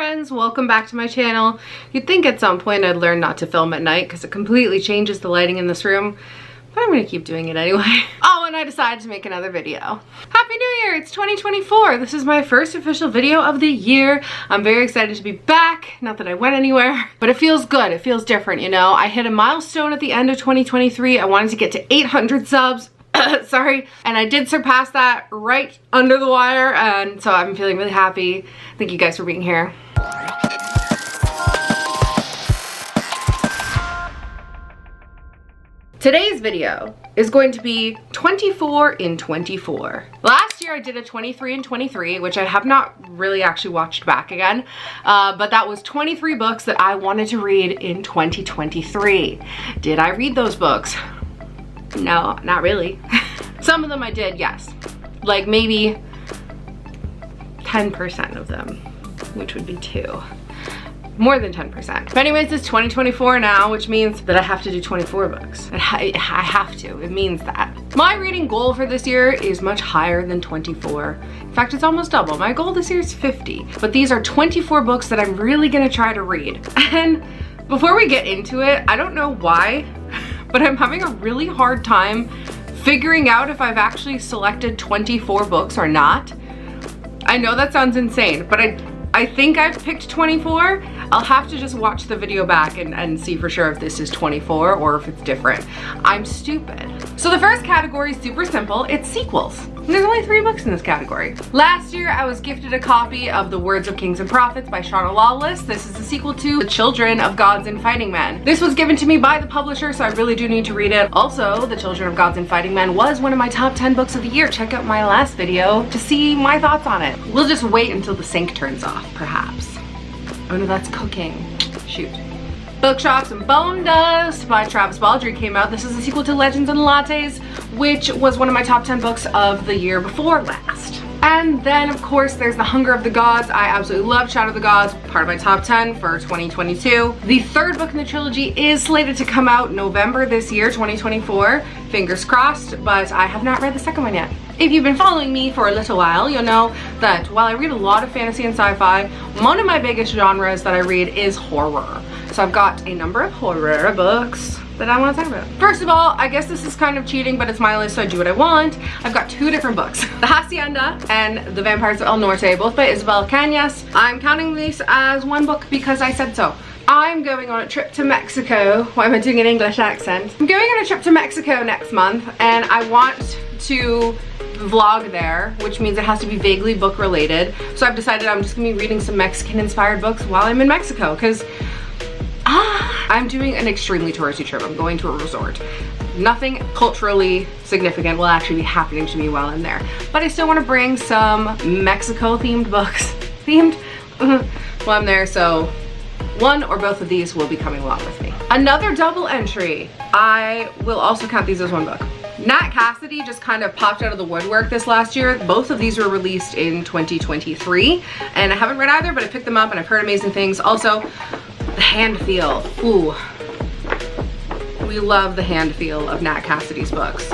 friends, welcome back to my channel. You'd think at some point I'd learn not to film at night because it completely changes the lighting in this room, but I'm gonna keep doing it anyway. Oh, and I decided to make another video. Happy New Year, it's 2024. This is my first official video of the year. I'm very excited to be back. Not that I went anywhere, but it feels good, it feels different, you know? I hit a milestone at the end of 2023. I wanted to get to 800 subs. Sorry, and I did surpass that right under the wire, and so I'm feeling really happy. Thank you guys for being here. Today's video is going to be 24 in 24. Last year I did a 23 in 23, which I have not really actually watched back again, but that was 23 books that I wanted to read in 2023. Did I read those books? No, not really. Some of them I did, yes. Like maybe 10% of them, which would be 2. More than 10%. But anyways, it's 2024 now, which means that I have to do 24 books. I have to, it means that. My reading goal for this year is much higher than 24. In fact, it's almost double. My goal this year is 50. But these are 24 books that I'm really gonna try to read. And before we get into it, I don't know why, but I'm having a really hard time figuring out if I've actually selected 24 books or not. I know that sounds insane, but I think I've picked 24. I'll have to just watch the video back and see for sure if this is 24 or if it's different. I'm stupid. So the first category is super simple. It's sequels. And there's only 3 books in this category. Last year, I was gifted a copy of The Words of Kings and Prophets by Shauna Lawless. This is the sequel to The Children of Gods and Fighting Men. This was given to me by the publisher, so I really do need to read it. Also, The Children of Gods and Fighting Men was one of my top 10 books of the year. Check out my last video to see my thoughts on it. We'll just wait until the sink turns off, perhaps. Oh no, that's cooking. Shoot. Bookshops and Bone Dust by Travis Baldree came out. This is a sequel to Legends and Lattes, which was one of my top 10 books of the year before last. And then, of course, there's The Hunger of the Gods. I absolutely love Shadow of the Gods, part of my top 10 for 2022. The third book in the trilogy is slated to come out November this year, 2024. Fingers crossed, but I have not read the second one yet. If you've been following me for a little while, you'll know that while I read a lot of fantasy and sci-fi, one of my biggest genres that I read is horror. So I've got a number of horror books that I want to talk about. First of all, I guess this is kind of cheating, but it's my list, so I do what I want. I've got 2 different books. The Hacienda and The Vampires of El Norte, both by Isabel Cañas. I'm counting these as one book because I said so. I'm going on a trip to Mexico. Why am I doing an English accent? I'm going on a trip to Mexico next month, and I want to vlog there, which means it has to be vaguely book related. So I've decided I'm just gonna be reading some Mexican inspired books while I'm in Mexico, because I'm doing an extremely touristy trip. I'm going to a resort. Nothing culturally significant will actually be happening to me while I'm there. But I still want to bring some Mexico themed books. While I'm there, so one or both of these will be coming along with me. Another double entry. I will also count these as one book. Nat Cassidy just kind of popped out of the woodwork this last year. Both of these were released in 2023, and I haven't read either, but I picked them up and I've heard amazing things. Also, the hand feel. Ooh. We love the hand feel of Nat Cassidy's books.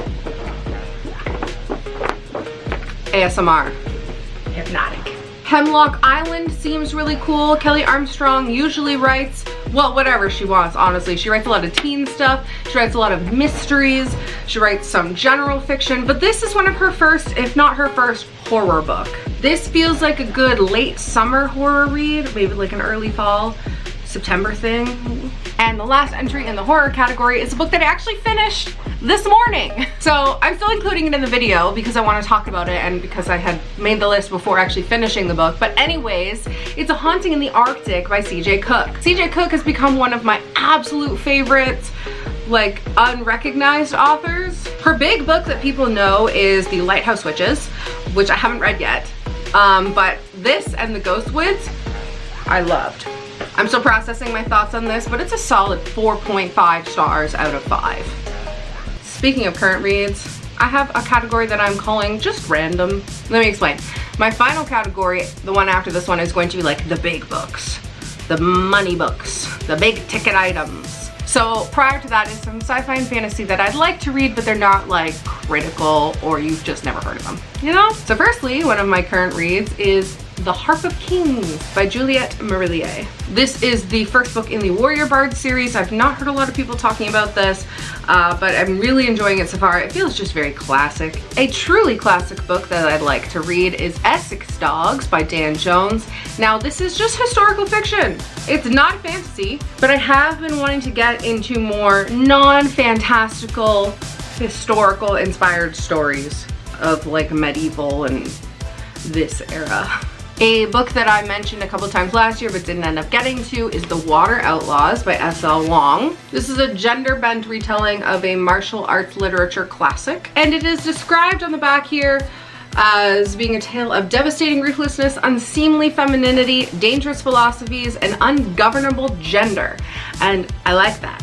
ASMR. Hypnotic. Hemlock Island seems really cool. Kelly Armstrong usually writes, well, whatever she wants, honestly. She writes a lot of teen stuff. She writes a lot of mysteries. She writes some general fiction, but this is one of her first, if not her first, horror book. This feels like a good late summer horror read, maybe like an early fall, September thing. And the last entry in the horror category is a book that I actually finished this morning. So I'm still including it in the video because I want to talk about it and because I had made the list before actually finishing the book. But anyways, it's A Haunting in the Arctic by C.J. Cook. C.J. Cook has become one of my absolute favorites, like, unrecognized authors. Her big book that people know is The Lighthouse Witches, which I haven't read yet. But this and The Ghost Woods, I loved. I'm still processing my thoughts on this, but it's a solid 4.5 stars out of 5. Speaking of current reads, I have a category that I'm calling just random. Let me explain. My final category, the one after this one, is going to be like the big books, the money books, the big ticket items. So prior to that is some sci-fi and fantasy that I'd like to read, but they're not like critical or you've just never heard of them, you know? So firstly, one of my current reads is The Harp of Kings by Juliette Marillier. This is the first book in the Warrior Bard series. I've not heard a lot of people talking about this, but I'm really enjoying it so far. It feels just very classic. A truly classic book that I'd like to read is Essex Dogs by Dan Jones. Now, this is just historical fiction. It's not fantasy, but I have been wanting to get into more non-fantastical, historical inspired stories of like medieval and this era. A book that I mentioned a couple times last year but didn't end up getting to is The Water Outlaws by S.L. Long. This is a gender-bent retelling of a martial arts literature classic, and it is described on the back here as being a tale of devastating ruthlessness, unseemly femininity, dangerous philosophies, and ungovernable gender. And I like that.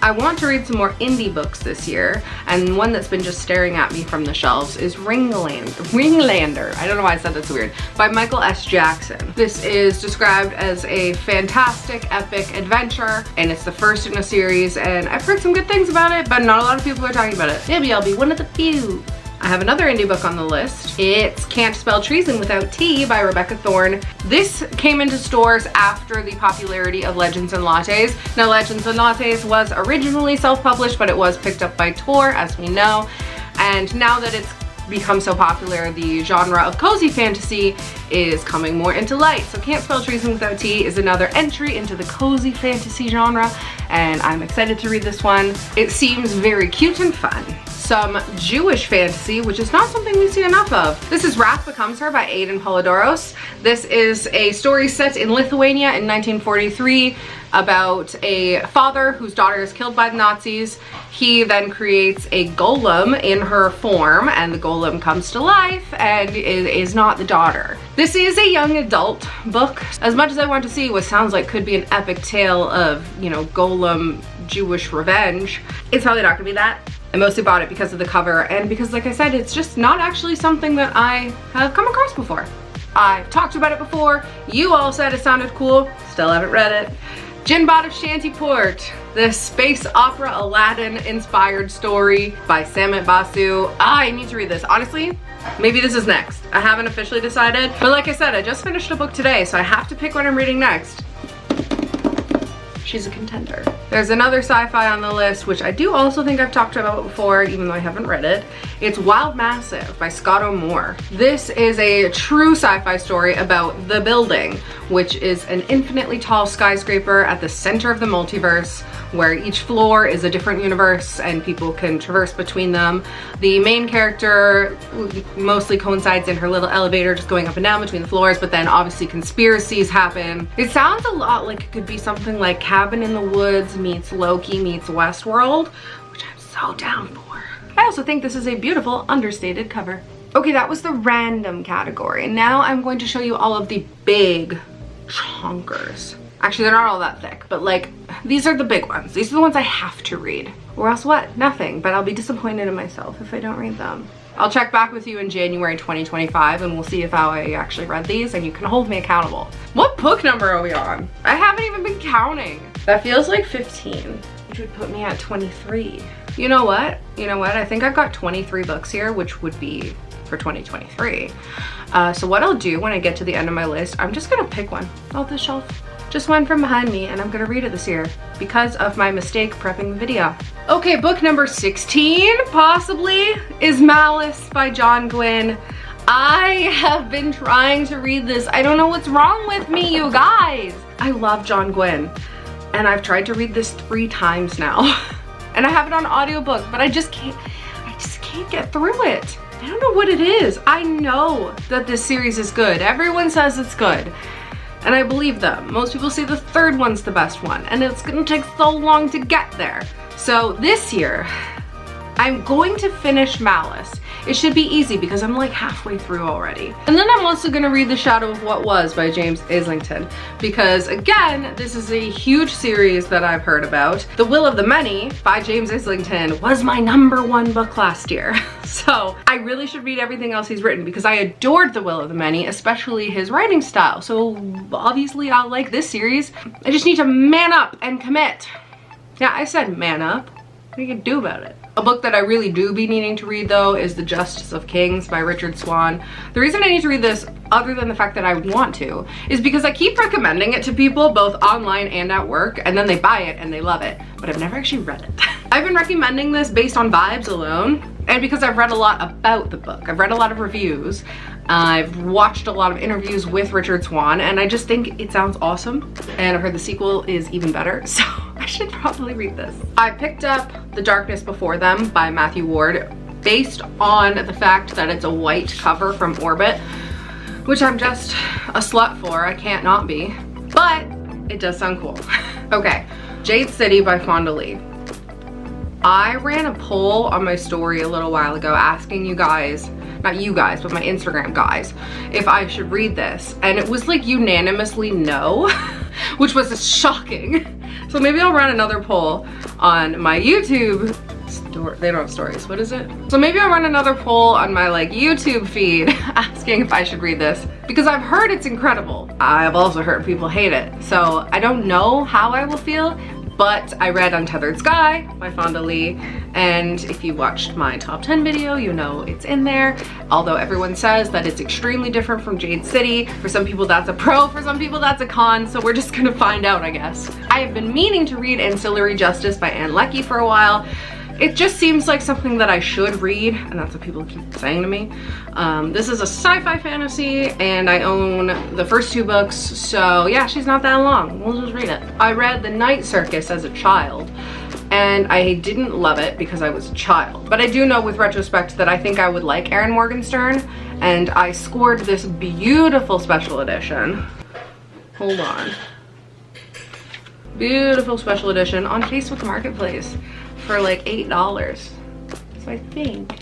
I want to read some more indie books this year, and one that's been just staring at me from the shelves is Ringlander. I don't know why I said that's weird, by Michael S. Jackson. This is described as a fantastic, epic adventure, and it's the first in a series, and I've heard some good things about it, but not a lot of people are talking about it. Maybe I'll be one of the few. I have another indie book on the list. It's Can't Spell Treason Without Tea by Rebecca Thorne. This came into stores after the popularity of Legends and Lattes. Now, Legends and Lattes was originally self-published, but it was picked up by Tor, as we know. And now that it's become so popular, the genre of cozy fantasy is coming more into light. So Can't Spell Treason Without Tea is another entry into the cozy fantasy genre, and I'm excited to read this one. It seems very cute and fun. Some Jewish fantasy, which is not something we see enough of. This is Wrath Becomes Her by Aidan Polidoros. This is a story set in Lithuania in 1943 about a father whose daughter is killed by the Nazis. He then creates a golem in her form, and the golem comes to life and is not the daughter. This is a young adult book. As much as I want to see what sounds like could be an epic tale of, you know, golem Jewish revenge, it's probably not gonna be that. I mostly bought it because of the cover and because, like I said, it's just not actually something that I have come across before. I've talked about it before. You all said it sounded cool. Still haven't read it. Jinbad of Shantiport, the space opera Aladdin inspired story by Samit Basu. I need to read this. Honestly, maybe this is next. I haven't officially decided, but like I said, I just finished a book today, so I have to pick what I'm reading next. She's a contender. There's another sci-fi on the list, which I do also think I've talked about before, even though I haven't read it. It's Wild Massive by Scott O'Moore. This is a true sci-fi story about The Building, which is an infinitely tall skyscraper at the center of the multiverse, where each floor is a different universe and people can traverse between them. The main character mostly coincides in her little elevator just going up and down between the floors, but then obviously conspiracies happen. It sounds a lot like it could be something like Cabin in the Woods meets Loki meets Westworld, which I'm so down for. I also think this is a beautiful understated cover. Okay, that was the random category. Now I'm going to show you all of the big chonkers. Actually, they're not all that thick, but like, these are the big ones. These are the ones I have to read. Or else what? Nothing, but I'll be disappointed in myself if I don't read them. I'll check back with you in January 2025 and we'll see if how I actually read these and you can hold me accountable. What book number are we on? I haven't even been counting. That feels like 15, which would put me at 23. You know what? I think I've got 23 books here, which would be for 2023. So what I'll do when I get to the end of my list, I'm just gonna pick one off the shelf. Just one from behind me, and I'm gonna read it this year because of my mistake prepping the video. Okay, book number 16, possibly, is Malice by John Gwynne. I have been trying to read this. I don't know what's wrong with me, you guys. I love John Gwynne, and I've tried to read this 3 times now. And I have it on audiobook, but I just can't get through it. I don't know what it is. I know that this series is good. Everyone says it's good. And I believe them. Most people say the 3rd one's the best one, and it's gonna take so long to get there. So this year, I'm going to finish Malice. It should be easy because I'm like halfway through already. And then I'm also gonna read The Shadow of What Was by James Islington, because again, this is a huge series that I've heard about. The Will of the Many by James Islington was my #1 book last year. So I really should read everything else he's written because I adored The Will of the Many, especially his writing style. So obviously I'll like this series. I just need to man up and commit. Yeah, I said man up. What are you gonna do about it? A book that I really do be needing to read though is The Justice of Kings by Richard Swan. The reason I need to read this, other than the fact that I want to, is because I keep recommending it to people both online and at work, and then they buy it and they love it, but I've never actually read it. I've been recommending this based on vibes alone, and because I've read a lot about the book. I've read a lot of reviews, I've watched a lot of interviews with Richard Swan, and I just think it sounds awesome, and I've heard the sequel is even better, so I should probably read this. I picked up The Darkness Before Them by Matthew Ward based on the fact that it's a white cover from Orbit, which I'm just a slut for. I can't not be, but it does sound cool. Okay, Jade City by Fonda Lee. I ran a poll on my story a little while ago asking you guys, not you guys, but my Instagram guys, if I should read this, and it was like unanimously no, which was shocking. So maybe I'll run another poll on my YouTube story. They don't have stories, what is it? So maybe I'll run another poll on my like YouTube feed asking if I should read this, because I've heard it's incredible. I've also heard people hate it. So I don't know how I will feel, but I read Untethered Sky by Fonda Lee, and if you watched my top 10 video, you know it's in there. Although everyone says that it's extremely different from Jade City. For some people that's a pro, for some people that's a con, so we're just gonna find out, I guess. I have been meaning to read Ancillary Justice by Ann Leckie for a while. It just seems like something that I should read, and that's what people keep saying to me. This is a sci-fi fantasy, and I own the first 2 books, so yeah, she's not that long. We'll just read it. I read The Night Circus as a child, and I didn't love it because I was a child. But I do know with retrospect that I think I would like Erin Morgenstern, and I scored this beautiful special edition. Hold on. Beautiful special edition on Facebook Marketplace for like $8. So I think,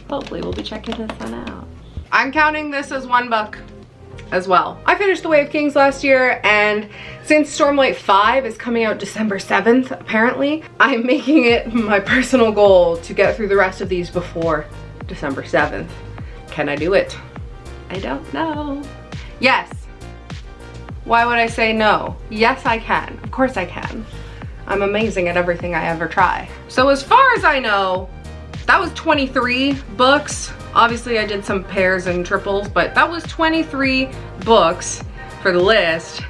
hopefully we'll be checking this one out. I'm counting this as 1 book as well. I finished The Way of Kings last year, and since Stormlight 5 is coming out December 7th, apparently, I'm making it my personal goal to get through the rest of these before December 7th. Can I do it? I don't know. Yes. Why would I say no? Yes, I can. Of course I can. I'm amazing at everything I ever try. So as far as I know, that was 23 books. Obviously I did some pairs and triples, but that was 23 books for the list.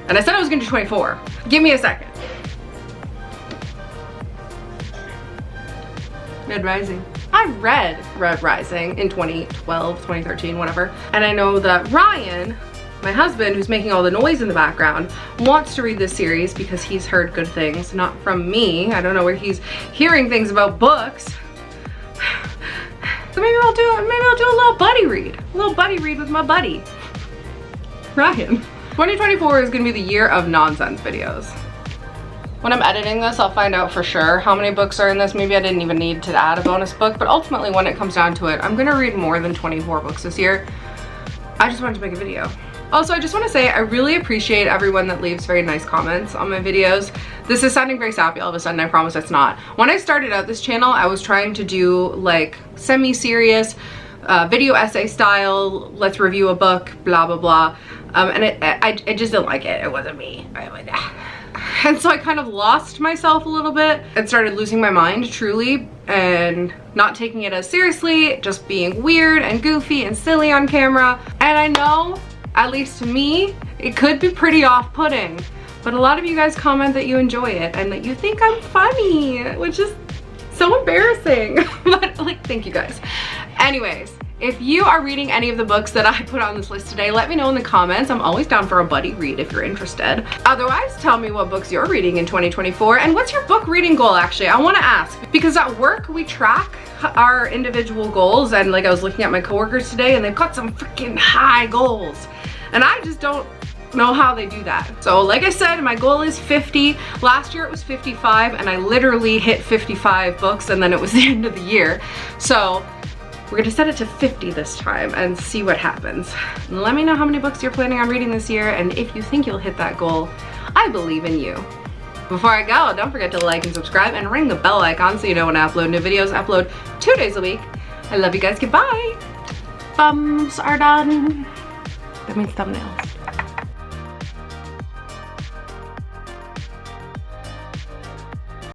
And I said I was gonna do 24. Give me a second. Red Rising. I read Red Rising in 2012, 2013, whatever. And I know that Ryan, my husband, who's making all the noise in the background, wants to read this series because he's heard good things, not from me. I don't know where he's hearing things about books. So maybe I'll do a little buddy read. A little buddy read with my buddy, Ryan. 2024 is gonna be the year of nonsense videos. When I'm editing this, I'll find out for sure how many books are in this. Maybe I didn't even need to add a bonus book, but ultimately when it comes down to it, I'm gonna read more than 24 books this year. I just wanted to make a video. Also, I just want to say I really appreciate everyone that leaves very nice comments on my videos. This is sounding very sappy all of a sudden, I promise it's not. When I started out this channel, I was trying to do like semi-serious video essay style, let's review a book, blah, blah, blah. And I just didn't like it. It wasn't me. And so I kind of lost myself a little bit and started losing my mind, truly, and not taking it as seriously, just being weird and goofy and silly on camera. And I know, at least to me, it could be pretty off-putting, but a lot of you guys comment that you enjoy it and that you think I'm funny, which is so embarrassing. But like, thank you guys. Anyways, if you are reading any of the books that I put on this list today, let me know in the comments. I'm always down for a buddy read if you're interested. Otherwise, tell me what books you're reading in 2024 and what's your book reading goal actually? I want to ask, because at work we track our individual goals, and like I was looking at my coworkers today and they've got some freaking high goals. And I just don't know how they do that. So like I said, my goal is 50. Last year it was 55 and I literally hit 55 books and then it was the end of the year. So we're gonna set it to 50 this time and see what happens. Let me know how many books you're planning on reading this year, and if you think you'll hit that goal, I believe in you. Before I go, don't forget to like and subscribe and ring the bell icon so you know when I upload new videos. I upload 2 days a week. I love you guys, goodbye. Thumbs are done. That means thumbnails.